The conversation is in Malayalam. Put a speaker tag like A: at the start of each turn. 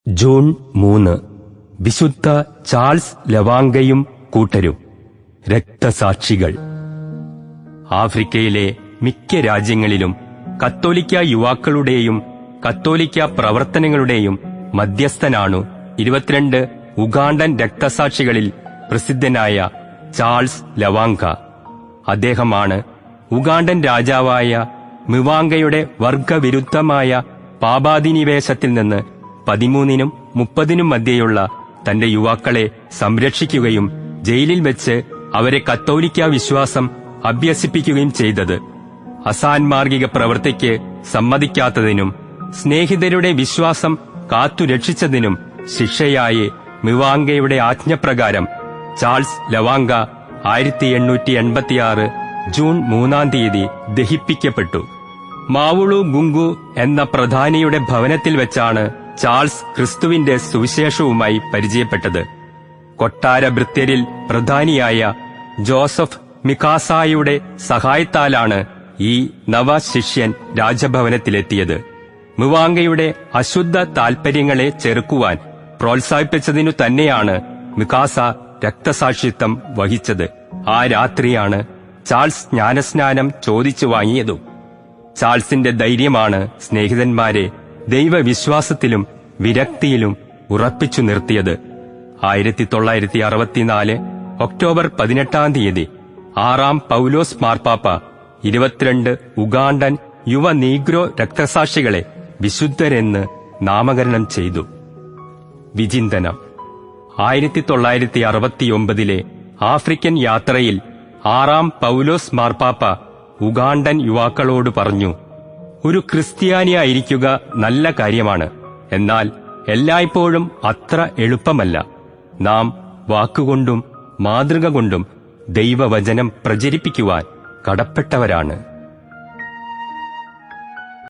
A: ജൂൺ 3 വിശുദ്ധ ചാൾസ് ലവാങ്കയും കൂട്ടരും രക്തസാക്ഷികൾ. ആഫ്രിക്കയിലെ മിക്ക രാജ്യങ്ങളിലും കത്തോലിക്ക യുവാക്കളുടെയും കത്തോലിക്ക പ്രവർത്തനങ്ങളുടെയും മധ്യസ്ഥനാണു 22 ഉഗാണ്ടൻ രക്തസാക്ഷികളിൽ പ്രസിദ്ധനായ ചാൾസ് ലവാങ്ക. അദ്ദേഹമാണ് ഉഗാണ്ടൻ രാജാവായ മിവാങ്കയുടെ വർഗവിരുദ്ധമായ പാപാധിനിവേശത്തിൽ നിന്ന് 13നും 30നും മധ്യേയുള്ള തന്റെ യുവാക്കളെ സംരക്ഷിക്കുകയും ജയിലിൽ വെച്ച് അവരെ കത്തോലിക്ക വിശ്വാസം അഭ്യസിപ്പിക്കുകയും ചെയ്തത്. അസാൻമാർഗിക പ്രവൃത്തിക്ക് സമ്മതിക്കാത്തതിനും സ്നേഹിതരുടെ വിശ്വാസം കാത്തുരക്ഷിച്ചതിനും ശിക്ഷയായി മിവാങ്കയുടെ ആജ്ഞപ്രകാരം ചാൾസ് ലവാങ്ക 1886 ജൂൺ 3 ദഹിപ്പിക്കപ്പെട്ടു. മാവുളു ഗുങ്കു എന്ന പ്രധാനിയുടെ ഭവനത്തിൽ വെച്ചാണ് ചാൾസ് ക്രിസ്തുവിന്റെ സുവിശേഷവുമായി പരിചയപ്പെട്ടത്. കൊട്ടാരഭൃത്യരിൽ പ്രധാനിയായ ജോസഫ് മിക്കാസായുടെ സഹായത്താലാണ് ഈ നവശിഷ്യൻ രാജഭവനത്തിലെത്തിയത്. മിവാങ്കയുടെ അശുദ്ധ താൽപര്യങ്ങളെ ചെറുക്കുവാൻ പ്രോത്സാഹിപ്പിച്ചതിനു തന്നെയാണ് മിക്കാസ രക്തസാക്ഷിത്വം വഹിച്ചത്. ആ രാത്രിയാണ് ചാൾസ് ജ്ഞാനസ്നാനം ചോദിച്ചു വാങ്ങിയതും. ചാൾസിന്റെ ധൈര്യമാണ് സ്നേഹിതന്മാരെ ദൈവവിശ്വാസത്തിലും വിരക്തിയിലും ഉറപ്പിച്ചു നിർത്തിയത്. 1964 ഒക്ടോബർ 18 6 പൗലോസ് മാർപ്പാപ്പ 22 ഉഗാണ്ടൻ യുവ നീഗ്രോ രക്തസാക്ഷികളെ വിശുദ്ധരെന്ന് നാമകരണം ചെയ്തു. വിചിന്തനം. 1969 ആഫ്രിക്കൻ യാത്രയിൽ 6 പൗലോസ് മാർപ്പാപ്പ ഉഗാണ്ടൻ യുവാക്കളോട് പറഞ്ഞു, ഒരു ക്രിസ്ത്യാനിയായിരിക്കുക നല്ല കാര്യമാണ്, എന്നാൽ എല്ലായ്പ്പോഴും അത്ര എളുപ്പമല്ല. നാം വാക്കുകൊണ്ടും മാതൃക കൊണ്ടും ദൈവവചനം പ്രചരിപ്പിക്കുവാൻ കടപ്പെട്ടവരാണ്.